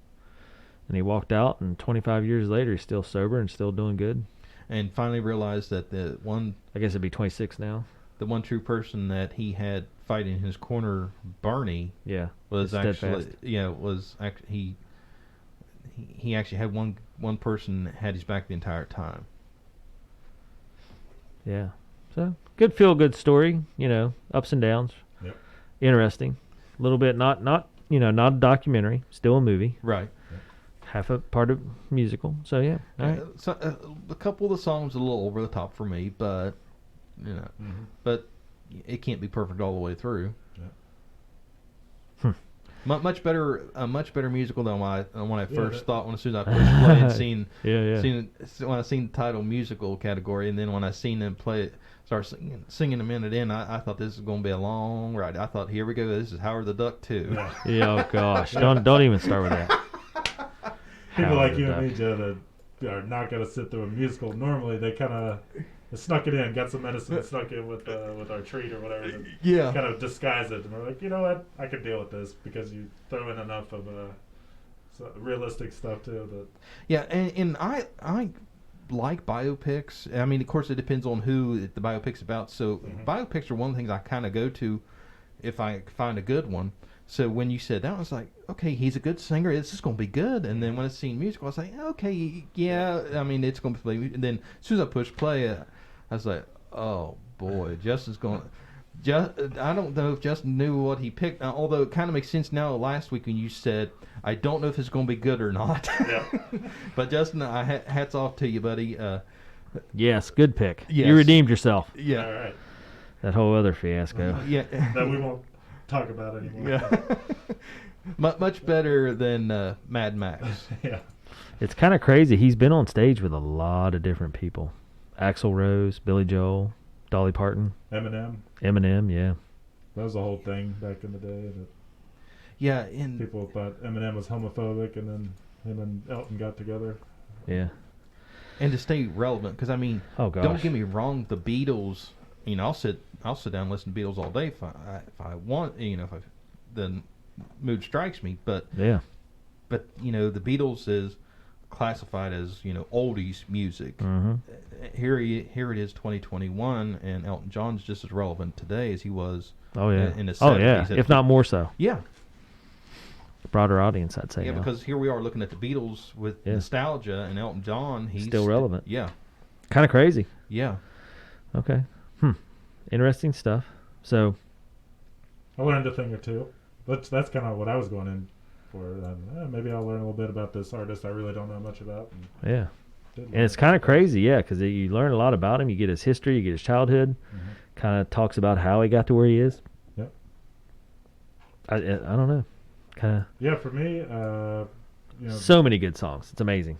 and he walked out, and 25 years later, he's still sober and still doing good. And finally realized that I guess it'd be 26 now. The one true person that he had fighting in his corner, Barney, was actually, he actually had one person that had his back the entire time. Yeah. So, good feel-good story, ups and downs. Yep. Interesting. A little bit, not not a documentary, still a movie. Right. Half a part of musical. So, yeah. All right. So, a couple of the songs are a little over the top for me, but, but it can't be perfect all the way through. Yeah. Much better musical than when I first thought, as soon as I first played and seen when I seen the title musical category, and then when I seen them start singing a minute in, I thought this is going to be a long ride. I thought, here we go, this is Howard the Duck 2. Yeah, oh gosh, don't even start with that. People like you and me, Joe, that are not going to sit through a musical. Normally, they kind of snuck it in, got some medicine, snuck in with our treat or whatever. To kind of disguise it. And we're like, you know what? I could deal with this because you throw in enough of realistic stuff too. But yeah, and I like biopics. I mean, of course, it depends on who the biopic's about. So biopics are one of the things I kind of go to if I find a good one. So when you said that, I was like, okay, he's a good singer. This is going to be good. And then when I seen musical, I was like, okay, yeah. I mean, it's going to be. And then as soon as I pushed play, I was like, oh boy, Justin's going. I don't know if Justin knew what he picked. Although it kind of makes sense now. Last week when you said, I don't know if it's going to be good or not. Yeah. But Justin, hats off to you, buddy. Yes, good pick. Yes. You redeemed yourself. Yeah. All right. That whole other fiasco. Yeah. That we won't talk about anymore. Yeah. Much better than Mad Max. Yeah. It's kind of crazy. He's been on stage with a lot of different people. Axl Rose, Billy Joel, Dolly Parton, Eminem, yeah. That was the whole thing back in the day. That Yeah, and people thought Eminem was homophobic, and then him and Elton got together. Yeah. and to stay relevant, because I mean, Oh gosh. don't get me wrong, the Beatles. You know, I'll sit down and listen to Beatles all day if I want. You know, if the mood strikes me. But Yeah. you know, the Beatles is classified as, you know, oldies music. Mm-hmm. Here it is, 2021, and Elton John's just as relevant today as he was. Oh yeah. In the 70s. Oh yeah. If not more so. Yeah. Broader audience, I'd say. Yeah, now. because here we are looking at the Beatles with nostalgia, and Elton John, he's Still relevant. Yeah. Kind of crazy. Yeah. Okay. Interesting stuff. So. I learned a thing or two. That's kind of what I was going in for. Maybe I'll learn a little bit about this artist I really don't know much about. Yeah. And it's kind of crazy, yeah, because you learn a lot about him. You get his history, you get his childhood. Mm-hmm. Kind of talks about how he got to where he is. Yep. I don't know. Kind of. Yeah, for me, you know, So many good songs. It's amazing.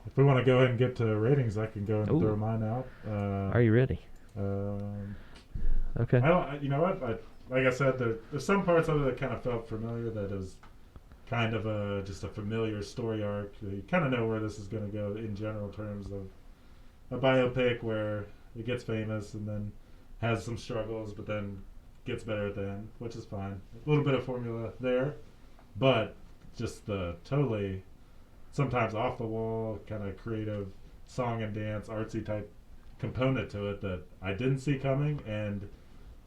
if we want to go ahead and get to ratings, I can go and Ooh. throw mine out. Are you ready? Okay. You know what? Like I said, there's some parts of it that kind of felt familiar. That is kind of just a familiar story arc. You kind of know where this is going to go in general terms of a biopic where it gets famous and then has some struggles, but then gets better at the end, which is fine. A little bit of formula there, but just the totally sometimes off the wall kind of creative song and dance artsy type component to it that I didn't see coming, and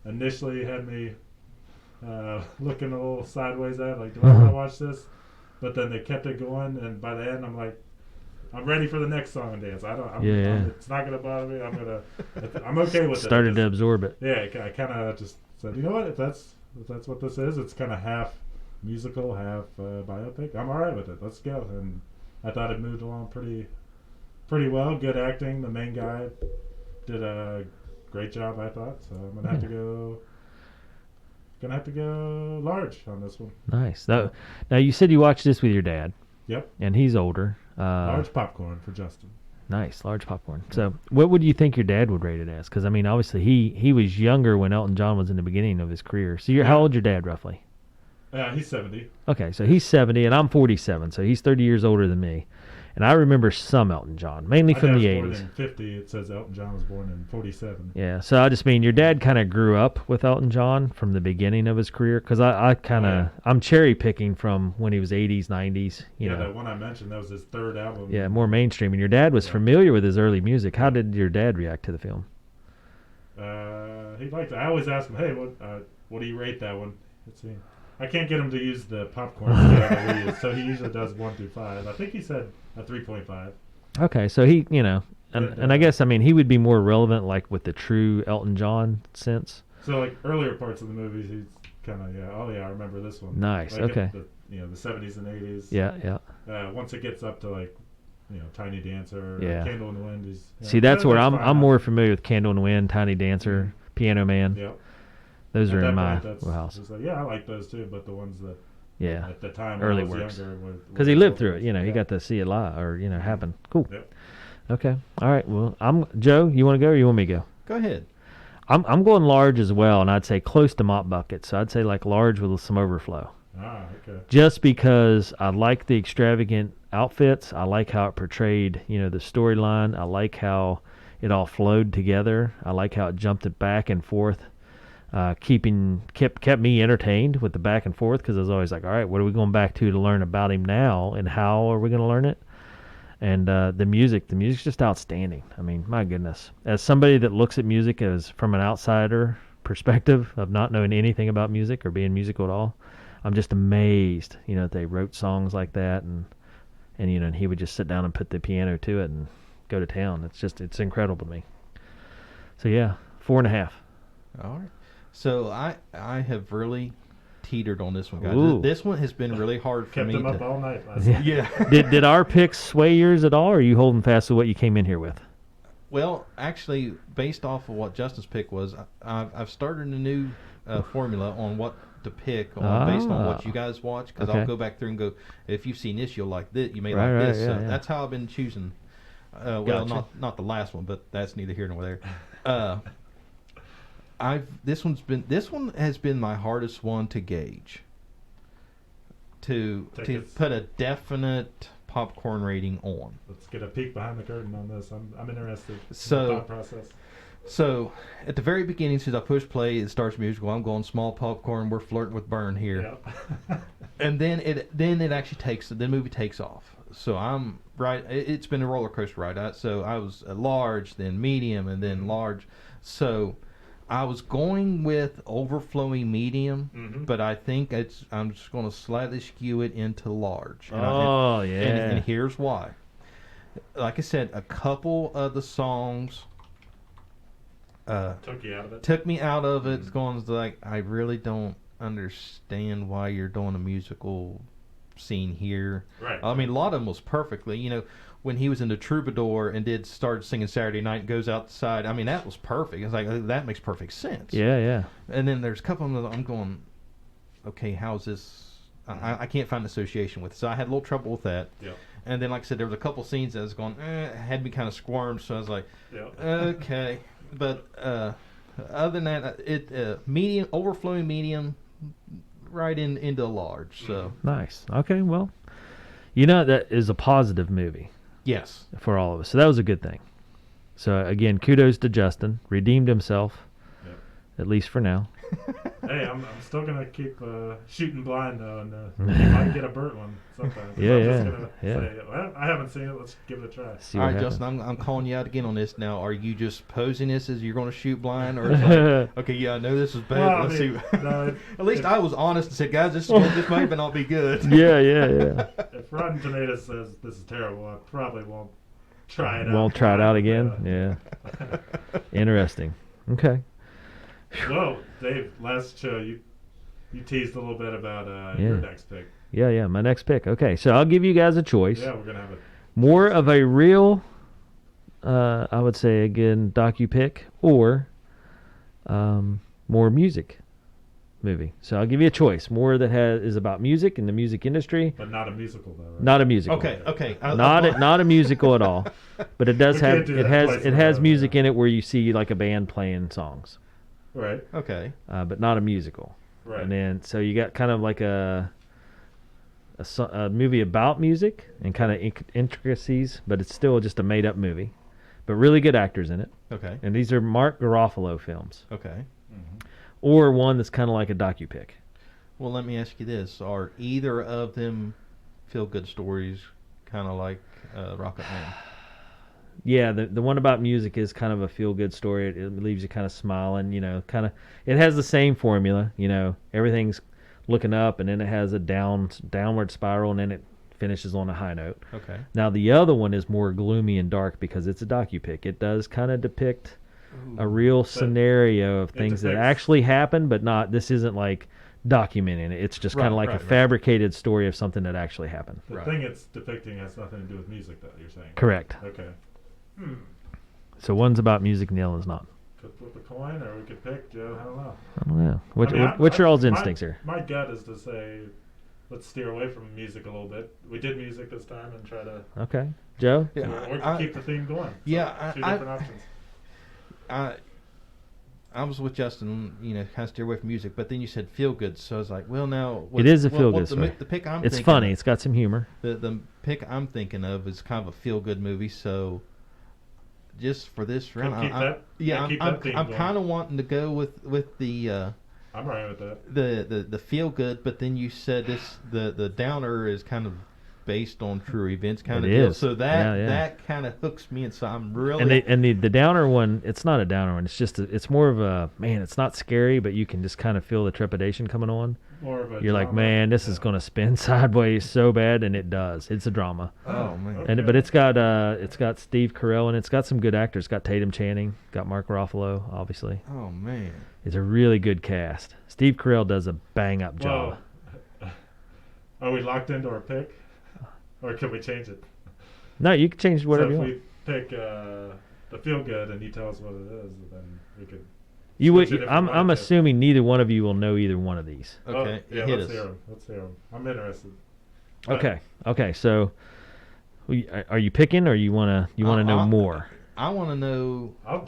initially had me looking a little sideways at, like, do I want to watch this? But then they kept it going, and by the end I'm like, I'm ready for the next song and dance. It's not gonna bother me. I'm okay with it. Started to absorb it. Yeah, I kind of just said, you know what, if that's what this is, it's kind of half musical, half biopic. I'm all right with it. Let's go. And I thought it moved along pretty well. Good acting. The main guy did a great job, I thought. So I'm gonna have to go large on this one. Nice. Now you said you watched this with your dad. Yep. And he's older. Large popcorn for Justin. Nice, large popcorn. So, what would you think your dad would rate it as? Because I mean, obviously he was younger when Elton John was in the beginning of his career. So, how old's your dad roughly? He's 70. Okay, so he's 70 and I'm 47, so he's 30 years older than me. And I remember some Elton John, mainly My from the dad's 80s. born in 50. It says Elton John was born in 47. Yeah, so I just mean your dad kind of grew up with Elton John from the beginning of his career, because I kind of I'm cherry picking from when he was 80s, 90s. You know, that one I mentioned, that was his third album. Yeah, more mainstream. And your dad was familiar with his early music. How did your dad react to the film? He liked it. I always ask him, hey, what do you rate that one? Let's see. I can't get him to use the popcorn that we use, so he usually does 1 through 5. I think he said a 3.5. Okay, so he, you know, and I guess, I mean, he would be more relevant, like, with the true Elton John sense. So, like, earlier parts of the movies, he's kind of, I remember this one. Nice, like okay. The 70s and 80s. Yeah. Once it gets up to, like, Tiny Dancer, Candle in the Wind. See, that's where I'm more familiar with Candle in the Wind, Tiny Dancer, Piano Man. Yep. Those are in my house. Like, I like those too, but the ones that at the time early when I works. was younger, because he lived through it, he got to see it live or happen. Cool. Yep. Okay. All right. Well, Joe. You want to go or you want me to go? Go ahead. I'm going large as well, and I'd say close to mop bucket. So I'd say like large with some overflow. Okay. Just because I like the extravagant outfits, I like how it portrayed, the storyline. I like how it all flowed together. I like how it jumped it back and forth. Kept me entertained with the back and forth, because I was always like, all right, what are we going back to learn about him now, and how are we going to learn it? And the music's just outstanding. I mean, my goodness. As somebody that looks at music as from an outsider perspective of not knowing anything about music or being musical at all, I'm just amazed, that they wrote songs like that, and and he would just sit down and put the piano to it and go to town. It's incredible to me. So yeah, 4.5. All right. So I have really teetered on this one, guys. Ooh. This one has been really hard for Kept me him up to. all night last night. Yeah. Did our picks sway yours at all, or are you holding fast with what you came in here with? Well, actually, based off of what Justin's pick was, I've started a new formula on what to pick on based on what you Ah. guys watch, because Okay. I'll go back through and go, if you've seen this, you'll like this. You may Right, like right, this. yeah, So yeah. that's how I've been choosing. Well, Gotcha. not the last one, but that's neither here nor there. This one has been my hardest one to gauge. To Tickets. put a definite popcorn rating on. Let's get a peek behind the curtain on this. I'm interested. So- in the thought process. So at the very beginning, as soon as I push play, it starts musical. I'm going small popcorn. We're flirting with burn here. Yeah. And then it actually the movie takes off. So I'm right. It's been a roller coaster ride. So I was a large, then medium, and then large. So I was going with overflowing medium, Mhm. but I think I'm just going to slightly skew it into large. Oh, yeah. And here's why. Like I said, a couple of the songs Took you out of it. took me out of it. It's going like, I really don't understand why you're doing a musical scene here. Right. I mean, a lot of them was perfectly, when he was in the Troubadour and started singing Saturday Night and goes outside. I mean, that was perfect. It's like, that makes perfect sense. Yeah, yeah. And then there's a couple of them that I'm going, okay, how's this? I can't find an association with. So I had a little trouble with that. Yeah. And then, like I said, there was a couple scenes that was going, had me kind of squirmed. So I was like, Yeah. okay. But other than that, medium, overflowing medium, right into large. So Nice. Okay, well, that is a positive movie yes, for all of us. So that was a good thing. So again, kudos to Justin. Redeemed himself, Yep. at least for now. Hey, I'm still gonna keep shooting blind though, and you might get a burnt one sometimes. Yeah, I'm just yeah, gonna yeah. say, well, I haven't seen it. Let's give it a try. See all what right, happens. Justin, I'm calling you out again on this now. Are you just posing this as you're going to shoot blind, or it's like, okay, yeah, I know this is bad. Well, But I let's mean, see. no, At least I was honest and said, guys, this might even not be good. Yeah, yeah. If Rotten Tomatoes says this is terrible, I probably won't try it out. Won't try it out But, again. Yeah. Interesting. Okay. Whoa, Dave, last show you teased a little bit about Yeah. your next pick. Yeah. My next pick. Okay, so I'll give you guys a choice. Yeah, we're gonna have it. More of a real, I would say again, docu-pick, or more music movie. So I'll give you a choice. More that is about music and the music industry. But not a musical though, right? Not a musical. Okay. Not a musical at all. But it does We have can't do it that has twice it in a has row, music yeah. in it where you see like a band playing songs, Right, Okay. but not a musical. right. And then so you got kind of like a movie about music and kind of intricacies, but it's still just a made up movie, but really good actors in it. Okay. And these are Mark Garofalo films, Okay. Mhm. or one that's kind of like a docu-pick. Well, let me ask you this: are either of them feel-good stories, kind of like Rocketman? Yeah, the one about music is kind of a feel-good story. It leaves you kind of smiling, kind of. It has the same formula, everything's looking up, and then it has a downward spiral, and then it finishes on a high note. Okay. Now the other one is more gloomy and dark because it's a docu-pick. It does kind of depict a real scenario of things that depicts- actually happened, but not. This isn't like documenting it. It's just kind of like a right. fabricated story of something that actually happened. The Right. thing it's depicting has nothing to do with music, though. You're saying. Correct. Okay. So one's about music and the other one's not. Could flip a coin, or we could pick Joe. I don't know. I don't know. What's I- your all's my- instincts here? My gut is to say, let's steer away from music a little bit. We did music this time, and try to. Okay, Joe. Or we can keep the theme going. So, Yeah, two different options. I was with Justin, kind of steer away from music, but then you said feel good, so I was like, well, now It is a feel-good story. The pick I'm It's thinking funny. of- It's got some humor. the pick I'm thinking of is kind of a feel good movie, so just for this round, keep that- yeah, keep I'm that theme going. kind of wanting to go with the I'm right with that. the feel good, but then you said the downer is kind of based on true events kind It of deal. is. So that Yeah. that kind of hooks me, and so I'm really And the downer one, it's not a downer one. It's just it's more of a man. It's not scary, but you can just kind of feel the trepidation coming on. More of a. You're like, drama. man, this is Yeah. going to spin sideways so bad, and it does. It's a drama. oh man. Okay. But it's got Steve Carell, and it's got some good actors. It's got Tatum Channing, got Mark Ruffalo, obviously. Oh man. It's a really good cast. Steve Carell does a bang up job. Whoa. Are we locked into our pick, or can we change it? No, you can change whatever so you if want. we pick the feel good, and you tell us what it is, then we could You switch would. it if we wanted I'm to. assuming neither one of you will know either one of these. Okay, Oh, yeah, hit let's us. hear 'em. Let's hear 'em. I'm interested. Okay. Okay. So, are you picking, or you wanna know more? I want to know. I'll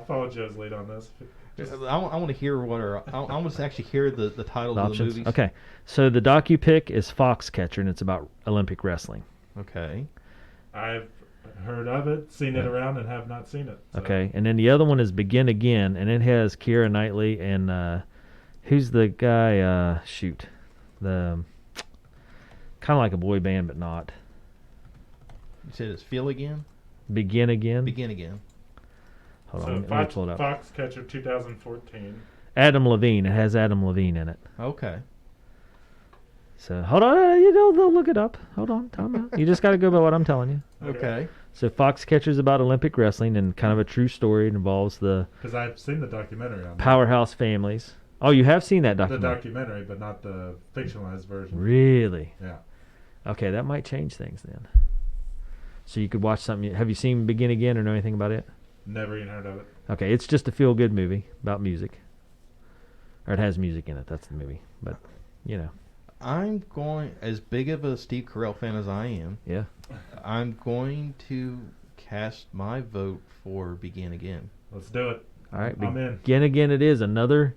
follow Joe's lead on this. I want to hear what are. I want to actually hear the titles The of the options. movies. Okay. So the docu pick is Foxcatcher, and it's about Olympic wrestling. Okay. I've heard of it, seen it Yeah. around, and have not seen it. So. Okay. And then the other one is Begin Again, and it has Keira Knightley and who's the guy? Shoot, the kind of like a boy band, but not. You said it's Feel Again. Begin Again. Begin Again. Hold So on, let me pull it up. Foxcatcher 2014. Adam Levine. It has Adam Levine in it. Okay. So hold on, they'll look it up. Hold on, time out. You just got to go by what I'm telling you. Okay. So Foxcatcher is about Olympic wrestling and kind of a true story. It involves the Because I've seen the documentary on powerhouse families. Oh, you have seen that that. The documentary? documentary, but not the fictionalized version. Really? Yeah. Okay, that might change things then. So you could watch something. Have you seen Begin Again or know anything about it? Never even heard of it. Okay, it's just a feel-good movie about music. Or it has music in it. That's the movie. But, I'm going, as big of a Steve Carell fan as I am, yeah. I'm going to cast my vote for Begin Again. Let's do it. All right, I'm in. Begin Again it is. Another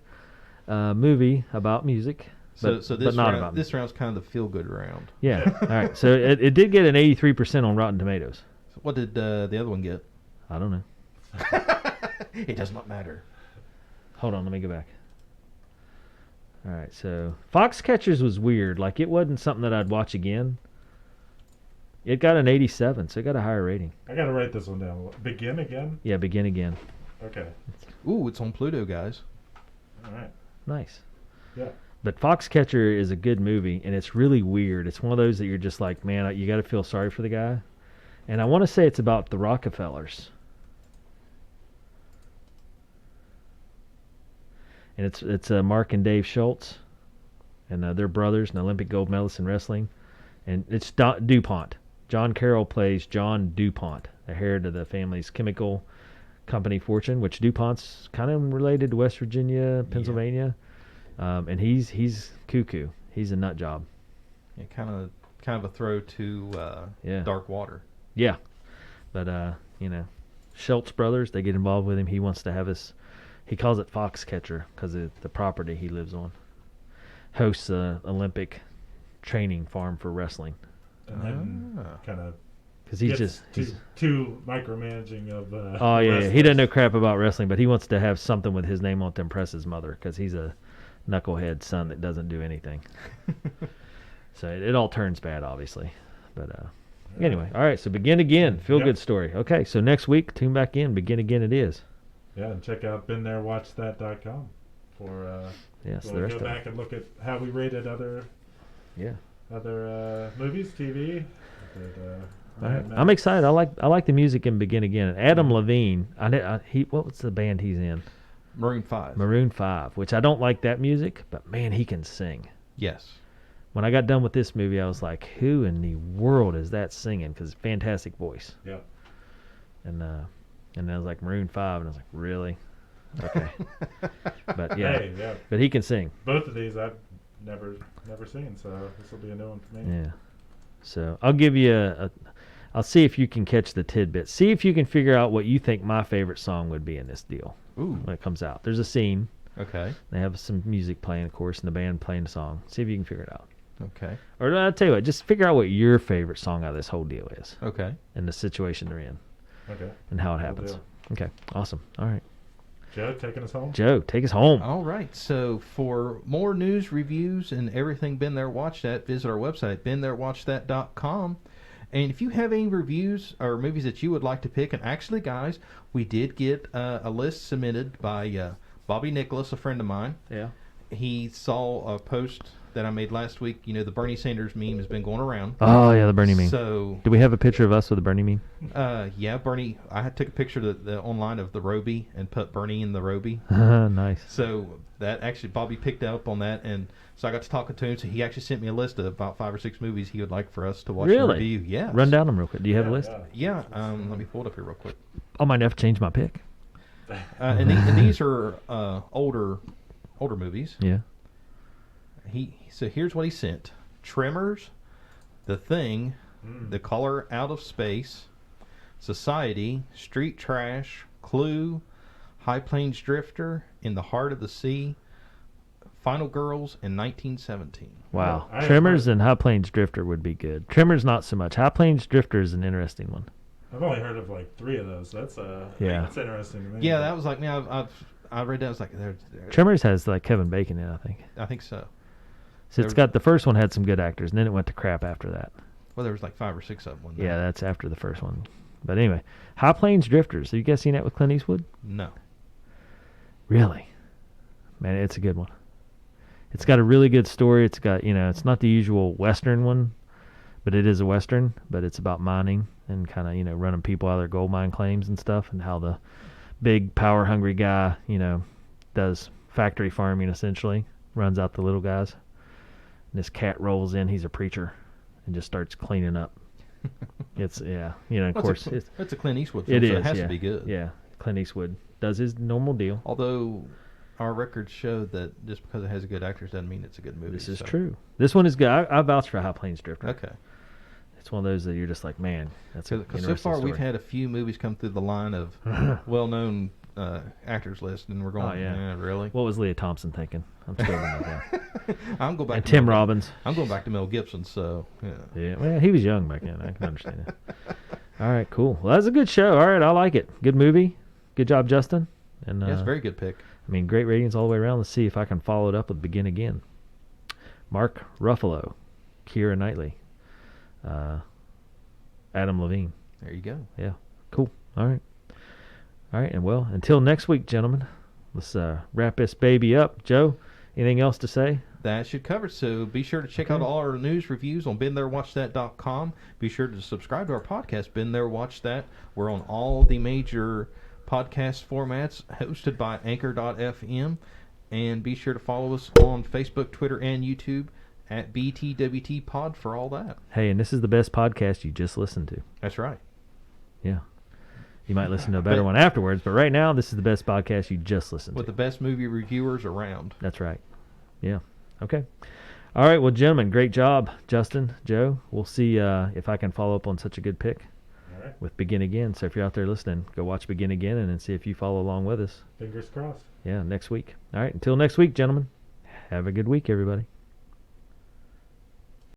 movie about music. So But this not round, about this round's kind of the feel good round. Yeah. All right. So it did get an 83% on Rotten Tomatoes. So what did the other one get? I don't know. It does not matter. Hold on, let me go back. All right. So Foxcatchers was weird. Like it wasn't something that I'd watch again. It got an 87, so it got a higher rating. I got to write this one down. Begin Again? Yeah, Begin Again. Okay. Ooh, it's on Pluto, guys. All right. Nice. Yeah. But Foxcatcher is a good movie, and it's really weird. It's one of those that you're just like, man, you got to feel sorry for the guy. And I want to say it's about the Rockefellers. And it's Mark and Dave Schultz, and they're brothers and Olympic gold medalists in wrestling. And it's DuPont. John Carroll plays John DuPont, the heir to the family's chemical company fortune, which DuPont's kind of related to West Virginia, Pennsylvania. And he's cuckoo. He's a nut job. Yeah, kind of a throw to Dark Water. Yeah, but Schultz brothers, they get involved with him. He wants to have he calls it Foxcatcher because of the property he lives on. Hosts an Olympic training farm for wrestling. And then kind of Because he's gets just too micromanaging of. oh yeah, wrestlers. he doesn't know crap about wrestling, but he wants to have something with his name on it to impress his mother because he's a knucklehead son that doesn't do anything. So it all turns bad, obviously. But anyway, all right. So Begin Again, feel good story. Okay, so next week tune back in. Begin Again, it is. Yeah, and check out BeenThereWatchThat.com for Yes, we'll the rest go of back it. and look at how we rated other movies, TV. All right. I'm excited. I like the music in Begin Again. And Adam Levine, what was the band he's in? Maroon 5. Maroon 5, which I don't like that music, but man, he can sing. Yes. When I got done with this movie, I was like, who in the world is that singing? Because fantastic voice. Yeah. And I was like, Maroon 5, and I was like, really? Okay. But yeah. Hey, yeah. But he can sing. Both of these I've never seen, so this will be a new one for me. Yeah. So I'll give you I'll see if you can catch the tidbits. See if you can figure out what you think my favorite song would be in this deal. Ooh. When it comes out. There's a scene. Okay. They have some music playing, of course, and the band playing the song. See if you can figure it out. Okay. Or I'll tell you what, just figure out what your favorite song out of this whole deal is. Okay. And the situation they're in. Okay. And how it Will happens. do. Okay. Awesome. All right. Joe, taking us home? Joe, take us home. All right. So for more news, reviews, and everything Been There Watch That, visit our website, BeenThereWatchThat.com. And if you have any reviews or movies that you would like to pick, and actually, guys, we did get a list submitted by Bobby Nicholas, a friend of mine. Yeah. He saw a post that I made last week. You know, the Bernie Sanders meme has been going around. Oh, yeah, the Bernie meme. So, Do we have a picture of us with the Bernie meme? yeah, Bernie. I took a picture online of the Roby and put Bernie in the Roby. Nice. So that actually Bobby picked up on that, and so I got to talking to him. So he actually sent me a list of about 5 or 6 movies he would like for us to watch and Really? review. Yeah. Run down them real quick. Do you have a list? Yeah. Let me pull it up here real quick. I might have to change my pick. And these are older movies. Yeah. So here's what he sent: Tremors, The Thing, The Color Out of Space, Society, Street Trash, Clue, High Plains Drifter, In the Heart of the Sea, Final Girls, and 1917. Wow. I Tremors have- and High Plains Drifter would be good. Tremors not so much. High Plains Drifter is an interesting one. I've only heard of like 3 of those. That's that's interesting to me. Yeah, that was like I read that. I was like, Tremors has like Kevin Bacon in it, I think. I think so. So it's got the first one had some good actors, and then it went to crap after that. Well, there was like 5 or 6 of them. Wasn't Yeah, there? that's after the first one. But anyway, High Plains Drifters. Have you guys seen that with Clint Eastwood? No. Really? Man, it's a good one. It's got a really good story. It's got, it's not the usual Western one, but it is a Western, but it's about mining and kind of, running people out of their gold mine claims and stuff, and how the big power hungry guy, does factory farming essentially, runs out the little guys. And this cat rolls in, he's a preacher, and just starts cleaning up. It's, of course. It's a Clint Eastwood film, It so is, it has yeah. to be good. Yeah, Clint Eastwood does his normal deal. Although our records show that just because it has good actors doesn't mean it's a good movie. This is so. true. This one is good. I vouch for High Plains Drifter. Okay. It's one of those that you're just like, man, that's a Because so interesting far we've story. had a few movies come through the line of well-known actors list, and we're going, Oh, yeah. really? What was Leah Thompson thinking? I'm still going to I'm going back. And to Tim Mel- Robbins. I'm going back to Mel Gibson. So yeah. Yeah, well, he was young back then. I can understand it. All right, cool. Well, that's a good show. All right, I like it. Good movie. Good job, Justin. And Yeah, it's a very good pick. I mean, great ratings all the way around. Let's see if I can follow it up with Begin Again. Mark Ruffalo, Keira Knightley, Adam Levine. There you go. Yeah, cool. All right. And well, until next week, gentlemen, let's wrap this baby up. Joe, anything else to say? That should cover it. So be sure to check out all our news reviews on BeenThereWatchThat.com. Be sure to subscribe to our podcast, Been There, Watch That. We're on all the major podcast formats, hosted by Anchor.fm. And be sure to follow us on Facebook, Twitter, and YouTube at BTWT Pod for all that. Hey, and this is the best podcast you just listened to. That's right. Yeah. You might listen to a better one afterwards, but right now, this is the best podcast you just listened With to. the best movie reviewers around. That's right. Yeah. Okay. All right. Well, gentlemen, great job, Justin, Joe. We'll see if I can follow up on such a good pick All right. with Begin Again. So if you're out there listening, go watch Begin Again and then see if you follow along with us. Fingers crossed. Yeah, next week. All right. Until next week, gentlemen. Have a good week, everybody.